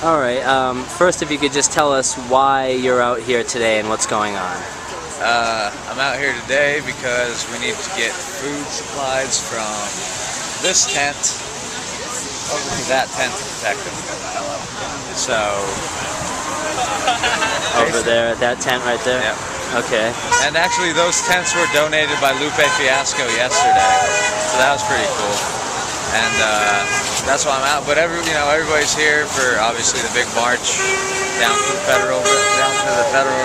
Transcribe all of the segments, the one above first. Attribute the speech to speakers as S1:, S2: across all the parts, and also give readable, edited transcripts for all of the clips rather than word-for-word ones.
S1: All right. First, if you could just tell us why you're out here today and what's going on.
S2: I'm out here today because we need to get food supplies from this tent over to that tent to protect them. So
S1: Over there at that tent right there?
S2: yeah.
S1: Okay.
S2: And actually those tents were donated by Lupe Fiasco yesterday. So that was pretty cool. And that's why I'm out. But everybody's here for obviously the big march down to the Federal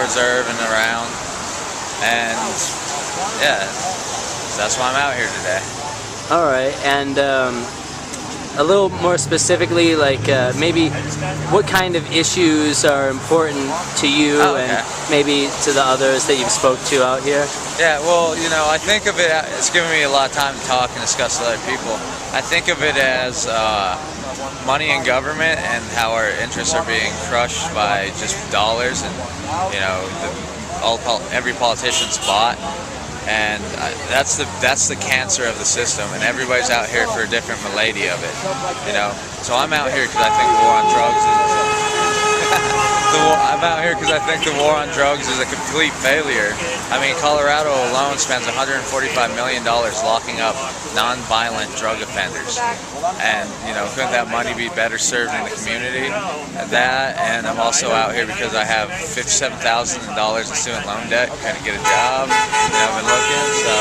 S2: Reserve and around. And yeah, so that's why I'm out here today.
S1: All right. And a little more specifically, like maybe what kind of issues are important to you and maybe to the others that you've spoke to out here?
S2: Yeah, well, I think of it, it's given me a lot of time to talk and discuss with other people. I think of it as money in government and how our interests are being crushed by just dollars and, every politician's bought. And that's the cancer of the system, and everybody's out here for a different malady of it, So I'm out here because I think the war on drugs is a complete failure. I mean, Colorado alone spends $145 million locking up non-violent drug offenders, and couldn't that money be better served in the community? And I'm also out here because I have $57,000 in student loan debt, kind of get a job. I've been looking, so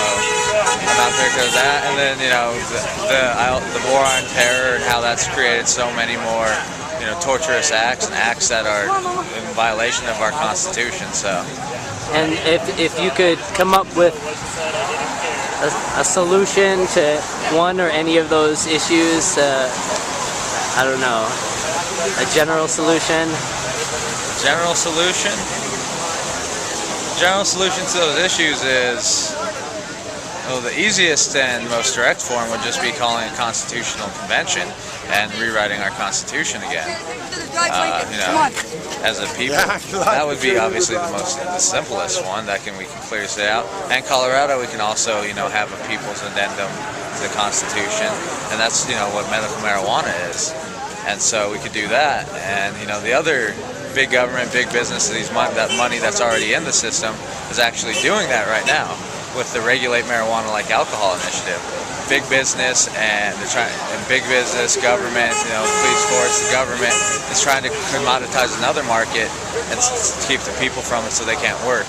S2: I'm out there because of that. And then the war on terror and how that's created so many more torturous acts and acts that are in violation of our Constitution. So.
S1: And if you could come up with a solution to one or any of those issues, I don't know, a general solution?
S2: General solution? General solution to those issues is, well, the easiest and most direct form would just be calling a constitutional convention and rewriting our Constitution again. As a people, that would be obviously the simplest one we can clearly say out. And Colorado, we can also have a people's addendum to the Constitution, and that's what medical marijuana is. And so we could do that. And the other big government, big business, that money that's already in the system is actually doing that right now with the Regulate Marijuana Like Alcohol initiative. Big business big business, government, police force, the government is trying to commoditize another market and keep the people from it so they can't work.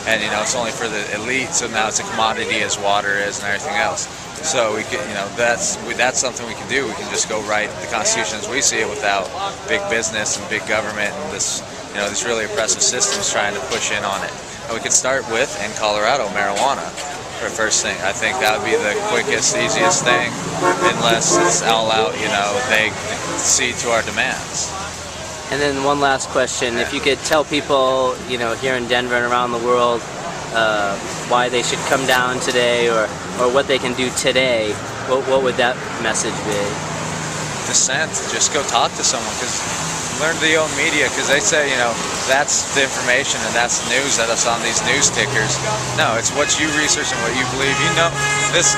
S2: And it's only for the elite, so now it's a commodity as water is and everything else. So we can, that's something we can do. We can just go write the Constitution as we see it without big business and big government and this, these really oppressive systems trying to push in on it. And we could start with, in Colorado, marijuana. For first thing, I think that would be the quickest, easiest thing, unless it's all out, they cede to our demands.
S1: And then one last question, if you could tell people, here in Denver and around the world, why they should come down today, or what they can do today, what would that message be?
S2: Dissent. Just go talk to someone, learn the own media, because they say, that's the information and that's the news that's on these news tickers. No, it's what you research and what you believe.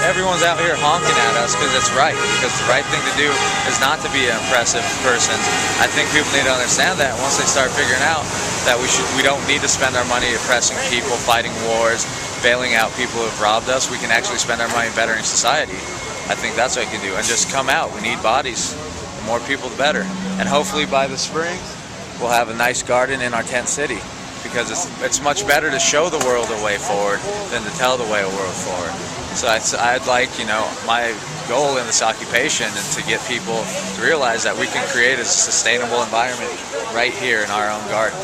S2: Everyone's out here honking at us because it's right, because the right thing to do is not to be an oppressive person. I think people need to understand that once they start figuring out that we don't need to spend our money oppressing people, fighting wars, bailing out people who have robbed us. We can actually spend our money bettering society. I think that's what we can do. And just come out. We need bodies. The more people, the better. And hopefully by the spring, we'll have a nice garden in our tent city, because it's much better to show the world a way forward than to tell the world forward. So I'd like, my goal in this occupation is to get people to realize that we can create a sustainable environment right here in our own garden.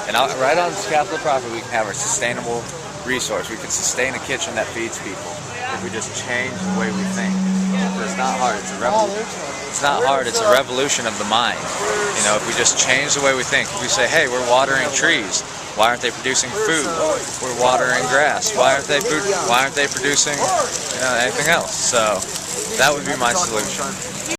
S2: And right on Capitol property, we can have our sustainable resource. We can sustain a kitchen that feeds people if we just change the way we think. It's not hard. It's a revolution. It's not hard. It's a revolution of the mind. If we just change the way we think, if we say, hey, we're watering trees, why aren't they producing food? We're watering grass. Why aren't they producing anything else? So that would be my solution.